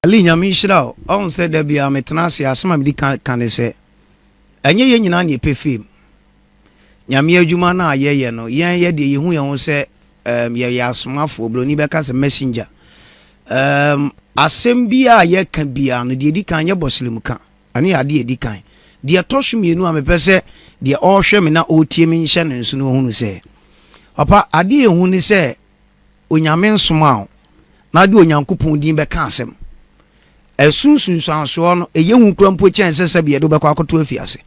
Ali nyame nhyira on said there be ametenase asema medi kan say enye ye nyina na epefem nyame adwuma na ayeye no ye de yehu ye ho say ye asomafo obloni beka se messenger asem bia ye ka bia no de edi kan ye boslim ka ane ade edi kan de atoshmienu amepese de ohwe me na otie me nhye no nso no hunu say papa ade ehu ni say onyame nsoma na de onyankopon din beka asem esunsun sanso no eyehu krampo chense se bia do bekwa akoto afiase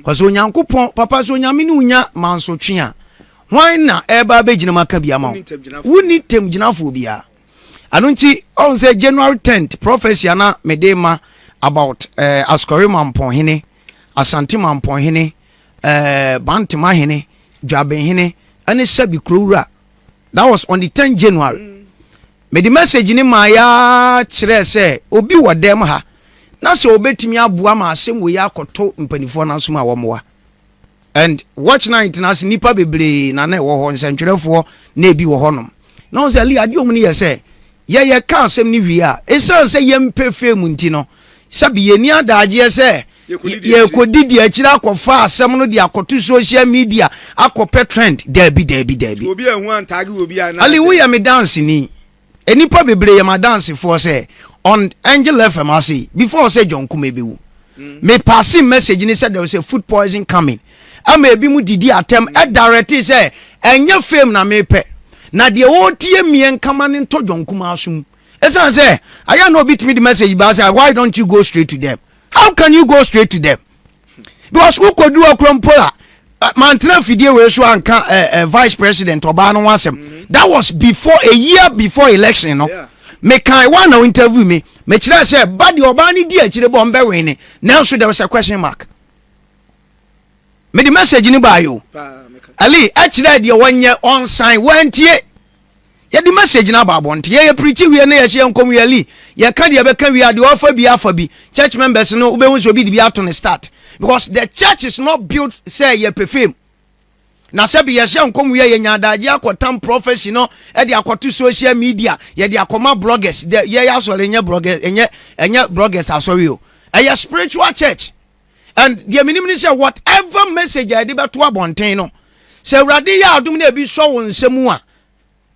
kwaso onyankopon papa so onyame ni unya manso twe a hwan na eba begina maka bia ma woni tem ginafo bia anu nti on say January 10th prophecy ana medema about askori mampon hene asante mampon hene bantima hene dwaben hene ane sabi krowura. That was on the 10th January. Me the message ni maya kire se obi wodem ha na se obetimi aboa ma asem we yakoto mpanifo na so ma womoa and watch night na se nipa bebre na na wo ho nsentwerefo na ebi wo honom na o se ali ade omni ye se ye ka asem ni wi a esan se ye mpefe mu nti no sabi ye ni adaje se ye kodidi akira akofa asem no de akoto social media akopɛ trend dabi obi ehun antage obi ana ali wo ye me dance ni enipa bebre ye ma dance for say on Angel FM I see before say John Kumah be wu me passing message ni said there was a food poison coming ama ebi mu didi atem e direct say enye fame na me pe na de wo tie mien kama ne to John Kumah asum esan say aya no bit me the message ba say why don't you go straight to them? How can you go straight to them? Because who could do a crompola Mantina Fidie we so anka vice president oba no wasem. That was before a year before election, no. Yeah. Me kan one now interview me kira say body oba ni di akire bo mbe we ni. Now so there was a question mark. Me the message ni ba yo. Ali akire de wonye on sign wantie. Ye the message na ba bonte. Ye preach we na ye hye nkom we ali. Ye ka de be ka we ade ofa bi afa bi. Church members no ube hu so bi de ato ne start. Because the church is not built say ye perfume. Na sebi ye hye nkom we ye nyadaje akotam prophecy no e de akoto social media ye de akoma bloggers ye ya so lenye bloggers enye bloggers asori o. A spiritual church. And the minimum say whatever message I de beto abonten no. Say urade ya adum na bi so won nsemu a.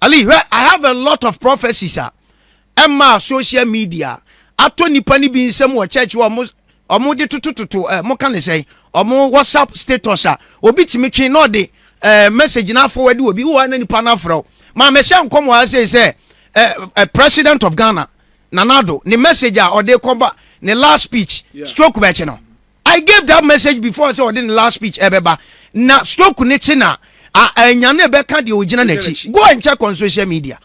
Ali, I have a lot of prophecies Emma social media ato nipa ni bi nsem wo church wo omo de tutututu mo kan say omo WhatsApp status obi timitwe no de message na forward obi wo na nipa na fro ma me hye nkom wa say president of Ghana Nanado ni message or de komba ni last speech stroke be no I gave that message before say the last speech ebeba na stroke ni chi na anyane be ka de ogina na chi go and check on social media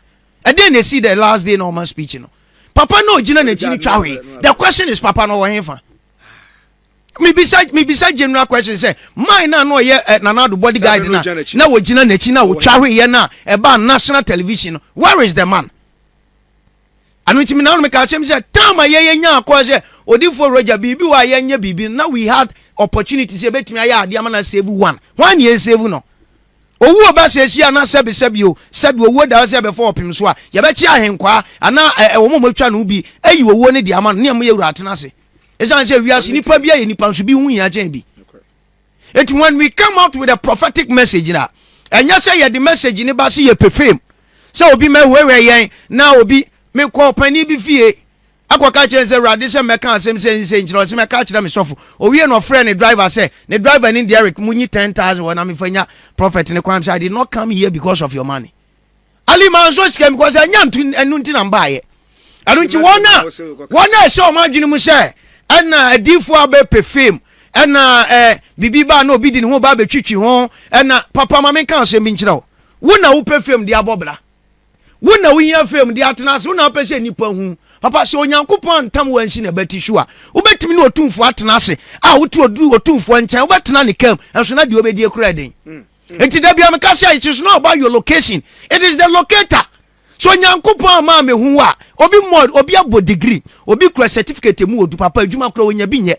and then they see the last day normal speech no papa no ogina na chi ni twawe. The question is papa no wo henfa me beside general question say mine na no ye Nanado bodyguard na wo gina na chi na wo twawe ye na e ba national television. Where is the man? Anu ntimi na no me ka chem say time ye nya akwa say odifo roja bibi wa ye nya bibi na we had opportunities e betimi aye ade ama na save one ye save no owu oba sesi ana sebi owu da se before opim so a ye be chi ahenkwa ana wo mo matwa no bi ayi owu ne de ama ne am ye wura atena se esan se wiase nipa bia ye nipa nso bi hu ya chen bi. It when we come out with a prophetic message na enya say ye the message ni ba se ye perfume say obi me wewe yen na obi me ko pani bi fie akoka chen say rade se me kan asem se nchiro se me ka kira me sofo owie no friend driver say the driver ni Derek munyi 10,000 wona me fanya prophet ne kwam say I did not come here because of your money. Ali man so scam because anya enu nti na mbaye anu nti wona show ma dwene mu say ana adifo abe perfume ana bibi ba na obi di ne ho ba betwitwi ho ana papa ma me kan asem bi nchira wo na wo perfume di abobla wo na wo hia perfume di atena se wo na pese nipa hu papa se onyankopon ntam wanshi na beti shu a obetimi na otumfo atena se a wotu odu otumfo nchen obetena ne kam enso na de obedi ekura den enti da bia me ka say it is not about your location, it is the locator. So onyankopon ma me hu a obi abo degree obi kura certificate mu odu papa adwuma kura wonya bi nye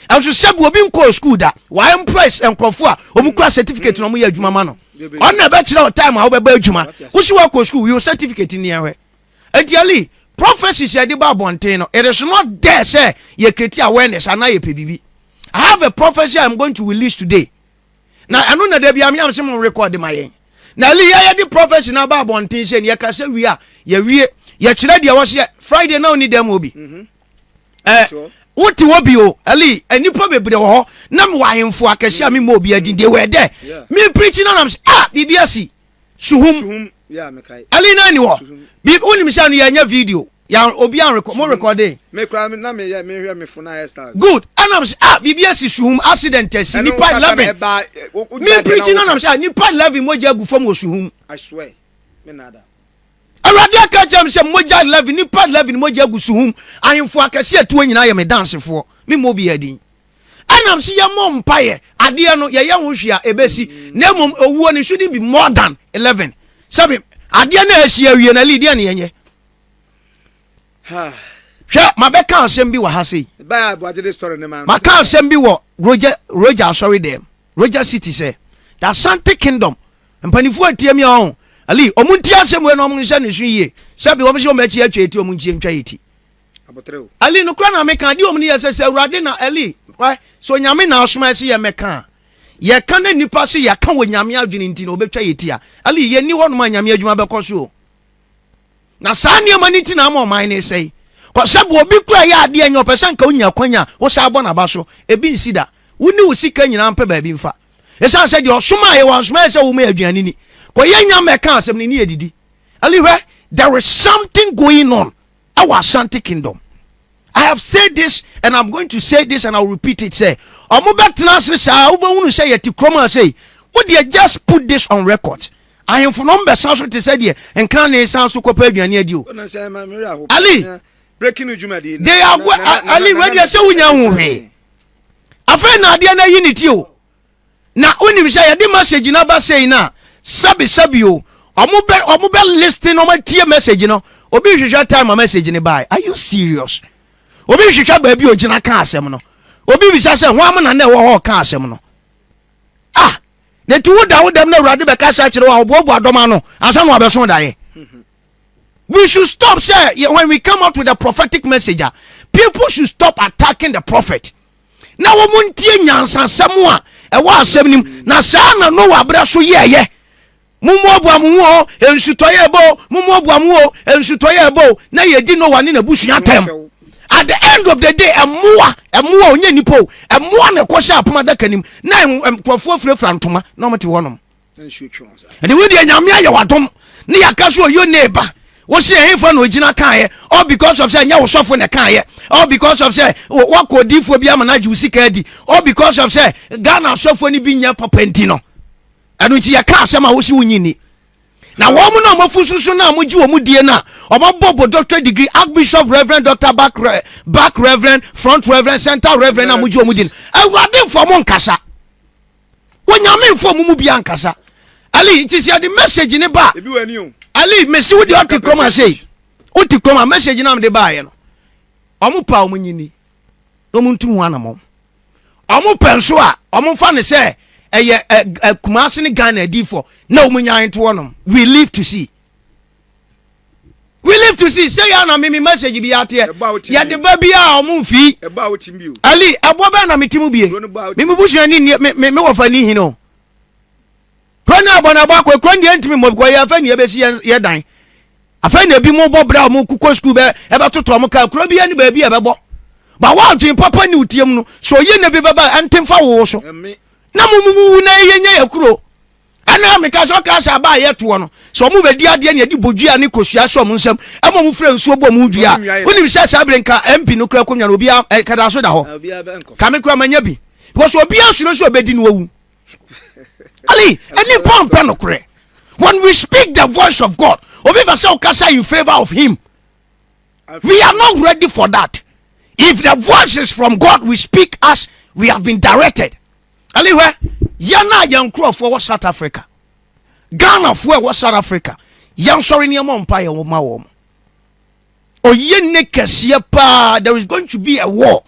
enso sebu obi nko school da why impress enkrofo a omu kura certificate no mo ya adwuma ma no on na be kira time a wo be ba adwuma wo shi wa ko school your certificate ni ehwe enti ali prophecies ya di ba bonten no, it is not there say ye create awareness and ye pebibi. I have a prophecy I'm going to release today. Now I know na there be am some record my yen. Now li ya di prophecy na ba bonten say ye ka say we a ye kire dia wo say Friday na oni dem obi. Woti wo bi o ali enipa bebre wo ho na me wahemfo akahia me mo obi adin de we there. Me preaching na am say bibiasi suhum. Yeah, me kai. Ali na ni wo. Bi oni me say no ya nya video. Ya obi an record mo recording. Me kra me na me hear me phone na start. Good. And am say bibiasi suhum accident si nipa 11. Me preaching na am say nipa 11 mo ja gu fam wo suhum. I swear. Me nada. Awurade aka kyem se moja 11 nipa 11 moja gusuhum ahemfo akase atuo nyina ye me dancefo me mo bi adin anam se ye mo mpaye ade no ye ho hwia ebesi na mom owuo ne shouldn't be more than 11 sabi ade na asi awie na lead na yenye hwa mabeka asem bi wa ha sei ba abuaje the story ne man maka asem bi wo Roger sorry them Roger City say that Santa Kingdom mpanifo atiem ya ho ali omunti asem we no omunhye ne hwe ye sabi wo mhye o machi atwa eti omunchi ntwa eti abotreo ali no kra na meka de omni yesese awurade na ali so nyame na asoma se ye meka ye ka na nipa se ye ka wo nyame adwene nti na obetwa eti a ali ye ni ho no ma nyame adwuma bekoso na sane amani ti na ma oman ne sei ko sabi obi kra ye ade anya opesa nka onya kwanya wo sa abo na ba so ebi nsida woni wo sika nyina mpa ba bi mfa esa se de osoma ye wansoma se wo ma adwani ni ko yenya meka asem ni edidi aliwe there is something going on our Santa Kingdom. I have said this and I'm going to say this and I'll repeat it. Say omubetna se sha ubunu say yeti kroma say what they just put this on record. I am for number sanso te say there enkan ne sanso kopa aduane adi o ali breaking ujumadi they are ali when you say unya hu he afa na ade na unity o na onim say ya de message na ba say na sabi o omo be listing o ma tie message no obi hwehwa time message ne buy are you serious obi hwehwa ba bi ogina ka asem no obi bi sa se ho am na wo ho ka asem no ne tu wo dem na urade be ka sa kire wo obobo adoma no asa no abeso dae we should stop say when we come out with a prophetic message people should stop attacking the prophet na wo muntie nyansasem a e wa asem nim na sa na no wa bra so ye mumuobuamuo ensutoye ebo mumuobuamuo ensutoye ebo na yedi no wane na busua tem at the end of the day emoa onye nipo emoa na kwosha apoma daka nim na nkrofo frefra ntoma na omete wonom and we dey nyame aye wadom na yakaso yo neighbor wo se ehfa na ogina kan ye all because of say nya wo sofo na kan ye all because of say wakodifo bia manaji usika adi all because of say Ghana sofo ni bi nya papa ntino anu ti ya ka asema wo si wunyini na wo mu na mafususu na mo ji wo mu die na o ma bobo doctor degree archbishop reverend doctor back reverend front reverend center reverend na mo ji wo mu die awurade mfo mo nkasa wonyame mfo mu bia nkasa ali it is the message ne ba ebi wani o ali mesi wo de otikroma say otikroma message na me de ba ye no o mu pa o mu nyini o mu ntum anamo o mu penso a o mu fa ne say Kumah ne Ghana D4 na omunya into wonom we live to see say ya na me message bi ate ya de ba bia o mu fi eba wotimbi ali abo ba na metimu bie me bubusu ani me wo fa ni hino kwana abona ba ko kwan die ntimi mo ko ya fa ni e besi ye dan afa na bi mo bo bra mo kuko school be e ba toto mo ka kro bia ni ba bia be bo ba wa ntwe papa ni utiem no so ye na bi baba antemfa wo so na mumu na yenye yakuro ana meka so ka sha ba yeto no so mu be di ade na di bodua ne kosua so mu nsam ama mu frɛ nsuo bo mu dua woni sha sha brenka MP no kura konwa no obi kada so da ho ka me kura manya bi because obi asuro so obedi no wu ali any pump no kure when we speak the voice of God obi ba say kasa in favor of him we are not ready for that if the voice is from God we speak as we have been directed. Aliwe yana yankrofo wa South Africa Ghana fo wa South Africa yan sorry ne mo mpa ye wo ma wo oyenne kese pa there is going to be a war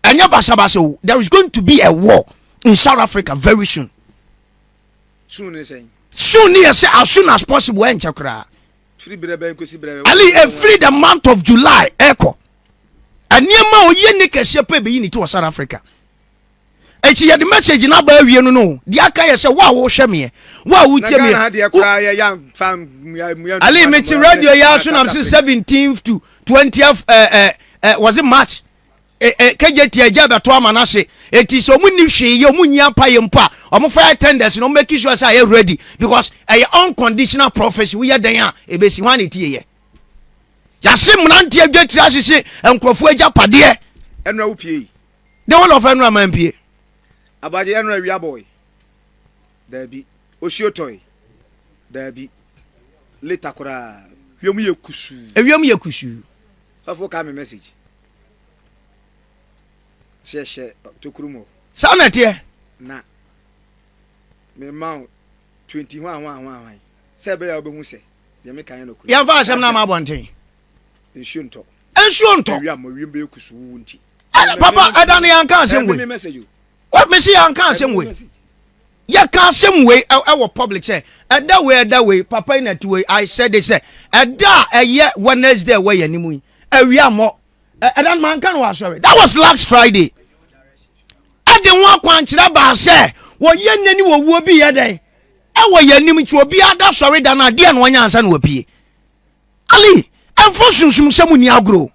anya basabasa there is going to be a war in South Africa very soon is saying soon yes as soon as possible enchakra free brebe nkosi brebe ali e free the month of July eko aniema oye ne kese pe be yini to South Africa echi ye the message na ba awie no no di aka ye se wa wo hwe me wa wo tie me ali me ti radio ya so na 17th to 20th was it March kejeti eja beto amanase eti so munni hwe ye munyi apaye mpa omo fire tenders no make sure say you ready because a unconditional prophecy we dan a ebesi hwan etie ye yasim nanti adwetri asese enkrofo eja pade enra wo pie the whole of enra man pie abaje enra wia boy dabi osiotoy dabi leta kora wiemu ye kusu afo ka me message sheshe tokurumo sa na tie na me ma 21 sebe ya obehu se de me kan no kuru ya fa asem na ma bonten enshunto wi mo wiembe ekusu wunti papa adane yanka asem we what me see yanka asem we ya ka asem we e public say eda we papa ina to we I said they say eda eye Wednesday we yanimu awia mo edan man kan wa sorry that was last Friday ade won kwankyira ba se wo ye nani wo wuo bi ye den wo yanim ti obi ada sorry da na de no nya ansa na opie ali enfo sunsum semu ni agro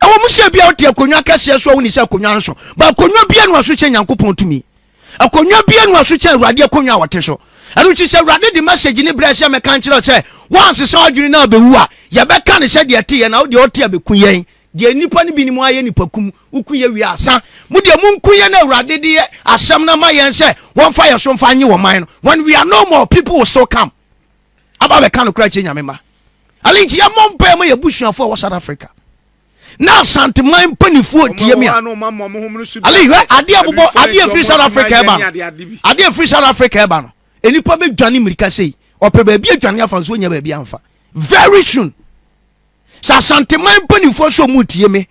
e wo mu se bia ote akonwa kase so wo ni se akonwa nso ba akonwa bia no aso che nyankopon tumi akonwa bia no aso che awrade akonwa wote so anu chi se awrade di message ni bra se me kan kyerɛ se once se adwene na bewu a ye be ka ne se de ate ye na wo de ote abekun yen de nipa ni bi ni mu aye nipa kum ukuye wi asa mu de mu nkuye na awrade de asam na ma yen se won fa ye so mfa anye wo man no when we are no more people will still come aba be kan kura che nyamema ali ji ya mompa ma ye busuafo wa South Africa na santeman panifo tie me ali ade abobo ade free South Africa eba ade free South Africa eba no enipa be dwane mirika sei ope ba bi adwane afa so nya ba bi amfa very soon sa santeman panifo so mu tie me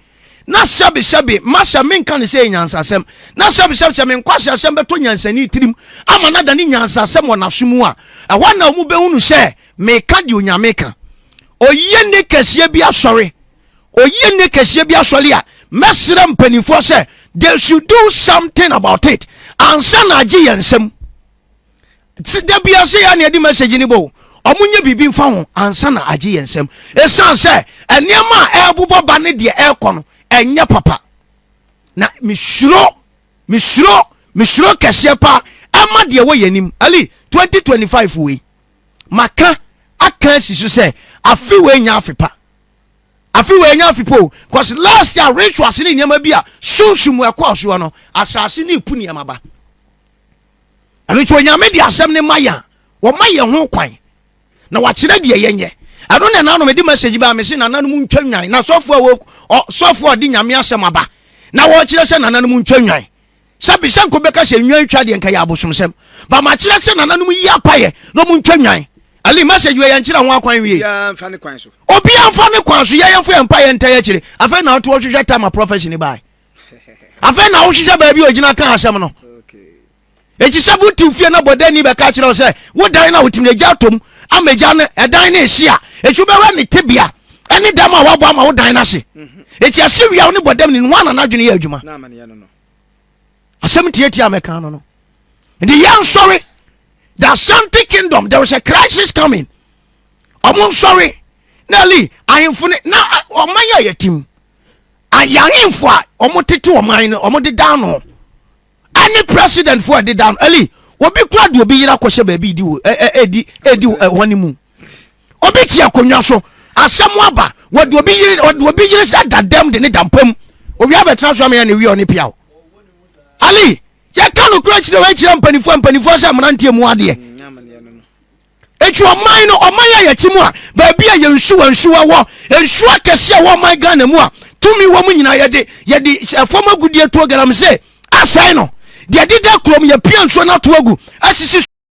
na sabe masha menka ne sei nyansa asem na sabe men kwase asem beto nyansani tirim ama na da ne nyansa asem wona somu a ɛhɔ na mu be hunu se me ka di onyameka oye ne kese bi asori a mesra mpanifo se they should do something about it ansa na agi yensem da bia se ya ne di message ni bo omunye bibi mfa ho ansa na agi yensem esan se eniema ebubo ba ne de ekono enye papa na misuro kese pa ama de wo yanim ali 2025 we maka aka sisu se afi we nya afipa cause last year ritual ni nyama bia sunsumu ekwaso no asase ni ipu ni amaba anu cho nyame di asem ne maya wo maye ho kwan na wa kire de yenye anu na na no me di message ba me se na nanu mu ntwanwan na sofo di nyame asem aba na wo kire se na nanu mu ntwanwan sabi sanko beka se nwan twa de nka ya abosomsem ba ma kire se na nanu mu yi apaye no mu ntwanwan ali message we yankira ho akwan wie ya mfa ne kwan so obi amfa ne kwan so yemfo empire ntaya kire afa na to hwehwe time profession ni bai afa na wo hwehwe ba bi ogina kan asem no echi sabu ti fie na bodani be ka kire se wo dan na wotim na gya tom amaja ne edan na ehia echu be wa ne tebia ene dam a wabo ama wo dan na se echi ase wia wo ne bodam ni nwa na nadwene ya adwuma na amane ya no asem tie ameka no and the young sorry the Ashanti kingdom there was a crisis coming I'm sorry Nelly I am funny na omanya yetim ayanfo a omotete oman no omode down no any president for the down ali obi kura de obi yira kwose ba bi di edi wani mu obi tia konwa so asem aba wode obi yira sa dadam de ne dampam obi abetra so am ya ne wi oni pia ali ya kanu kura chire wa chire mpanifo sa mrantie mu ade echu oman no oman ya timu a ba bia ye nsuwa wo ensuwa kese wo my Ghana mu a tumi wo mu nyina yede former gudie to garam se asai no de dida krom ye pia nsuwa na to agu asisi